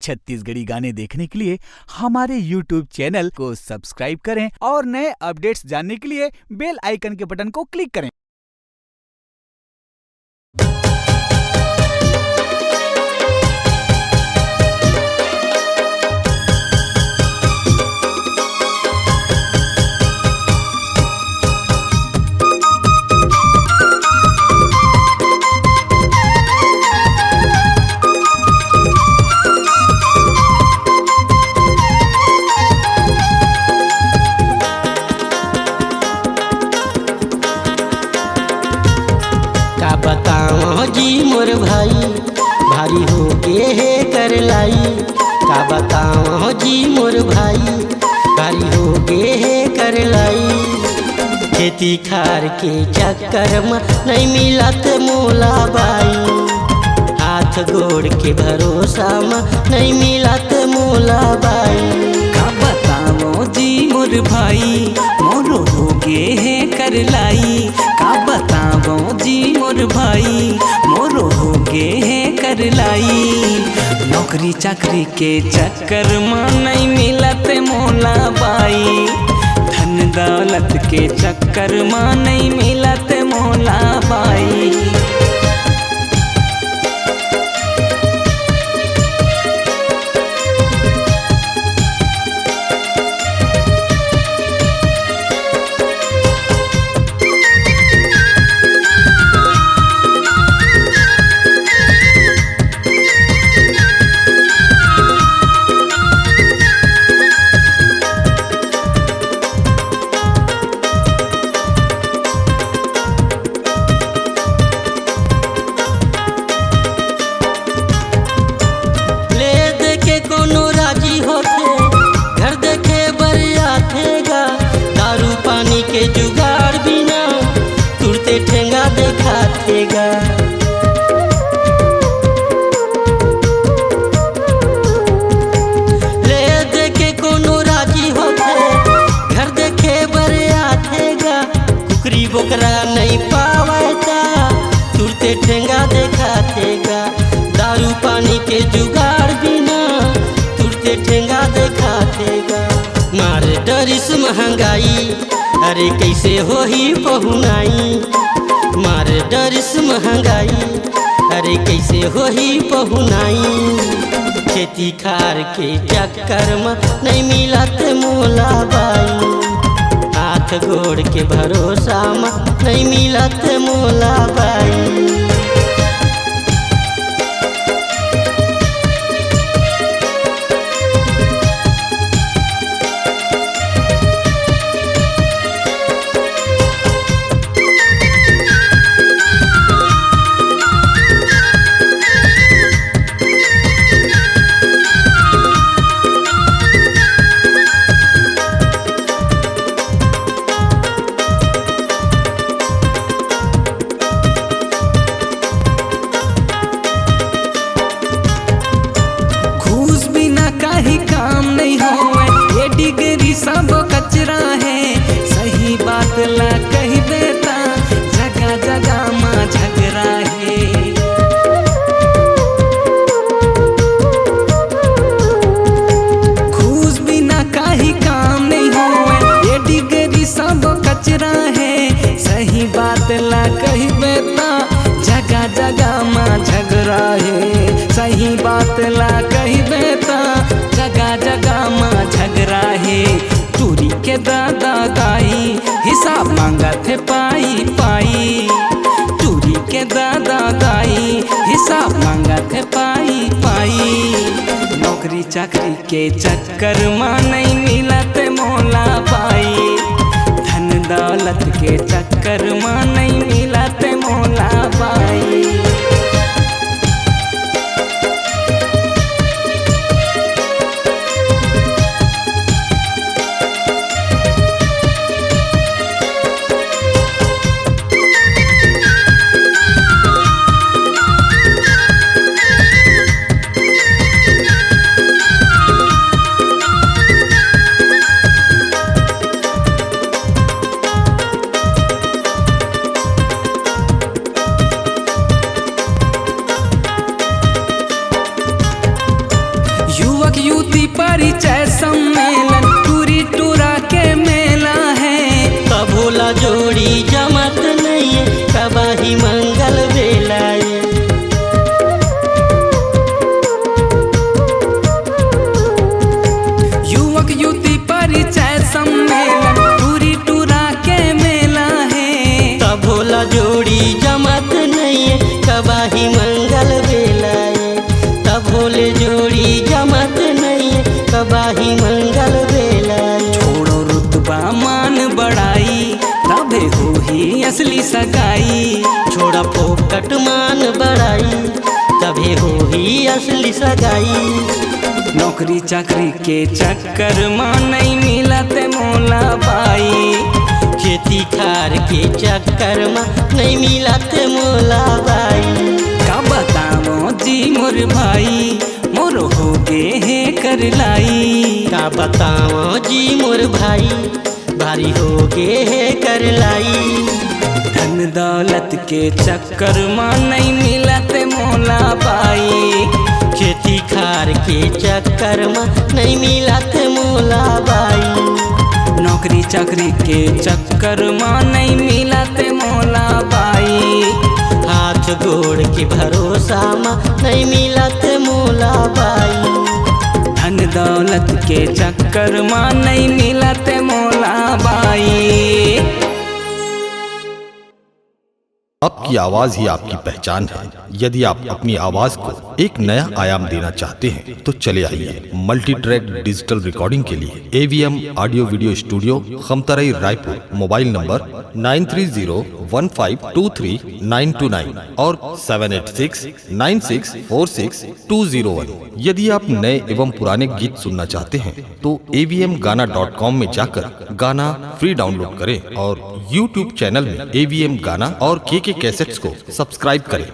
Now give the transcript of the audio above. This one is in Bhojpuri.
छत्तीसगढ़ी गाने देखने के लिए हमारे YouTube चैनल को सब्सक्राइब करें और नए अपडेट्स जानने के लिए बेल आइकन के बटन को क्लिक करें। का बताओ जी मोर भाई भारी हो के है कर लाई। का बताओ जी मोर भाई भारी हो के है कर लाई। खेती खार के चक्कर में नहीं मिलत मोला बाई। हाथ गोड़ के भरोसा में नहीं मिलत मोला बाई। का बताओ जी मोर भाई मोर होगे है कर लाई। का बताओ जी मोर भाई मोर होगे है कर लाई। नौकरी चाकरी के चक्कर में नहीं मिलत मोला बाई। धन दौलत के चक्कर में नहीं मिलत मोला बाई। के जुगाड़ बिना तुरते ठेंगा देखातेगा। ले देखे कोनो राजी होते घर देखे बरे आतेगा। कुकरी बोकरा नहीं पावता तुरते ठेंगा देखातेगा। दारू पानी के जुगाड़ बिना तुरते ठेंगा देखातेगा। मारे डरिस महंगाई अरे कैसे हो ही पहुनाई। मारे डरिस महंगाई अरे कैसे हो ही पहुनाई। खेती खार के चक्कर में नहीं मिलत मोला बाई। हाथ गोड़ के भरोसा में नहीं मिलत मोला बाई। डिग्री सब कचरा है सही बात ला कही देता। जगह जगह माँ झगड़ा है। घूस बिना काही काम नहीं हुए। ये डिग्री सब कचरा है सही बात ला कही देता। जगह जगह माँ झगड़ा है सही बात ला कही देता। जगह जगह माँ झगड़ा है। चोरी के दादा दाई हिसाब मांगत है पाई पाई। चोरी के दादा दाई हिसाब मांगत है पाई पाई। नौकरी चाकरी के चक्कर में नहीं मिलत मोला पाई। धन दौलत के चक्कर में नहीं मिलत मोला पाई। परिचय सम्मेलन टूरी टूरा के मेला है। कब होला जोड़ी जमत नहीं है, कबाही मंगल बेलाए। युवक युवती परिचय सम्मेलन टूरी टूरा के मेला है। कब होला जोड़ी जमत नहीं है, कबाही मंगल बेलाए। तब होले जोड़ी जमत नहीं है, कबाही मंगल बेलाए। छोड़ो रुतबा मान बढ़ाई, तबे हो ही असली सगाई। छोड़ा फोकट मान बढ़ाई, तबे हो ही असली सगाई। नौकरी चाकरी के चक्कर में नहीं मिलत मोला बाई। खेती खार के चक्कर में नहीं मिलत मोला बाई। का बताओ जी मोर भाई, मोर हो गे है कर लाई। का बताओ जी मोर भाई, भारी हो गे है कर लाई। धन दौलत के चक्कर में नहीं मिलत मोला बाई। खेती खार के चक्कर में नहीं मिलत मोला बाई। नौकरी चाकरी के चक्कर में नहीं मिलत मोला बाई। हाथ गोड़ के भरोसा में नहीं मिलत मोला बाई। धन दौलत के चक्कर में नहीं मिलत मोला बाई। आपकी आवाज ही आपकी पहचान है। यदि आप अपनी आवाज को एक नया आयाम देना चाहते हैं तो चले आइए मल्टी ट्रैक डिजिटल रिकॉर्डिंग के लिए AVM audio video studio Khamtarai Raipur. Mobile number 9301523929 और 7869646201। यदि आप नए एवं पुराने गीत सुनना चाहते हैं तो avmgana.com में जाकर गाना फ्री डाउनलोड करें और YouTube चैनल में AVM गाना और KK कैसेट्स को सब्सक्राइब करें।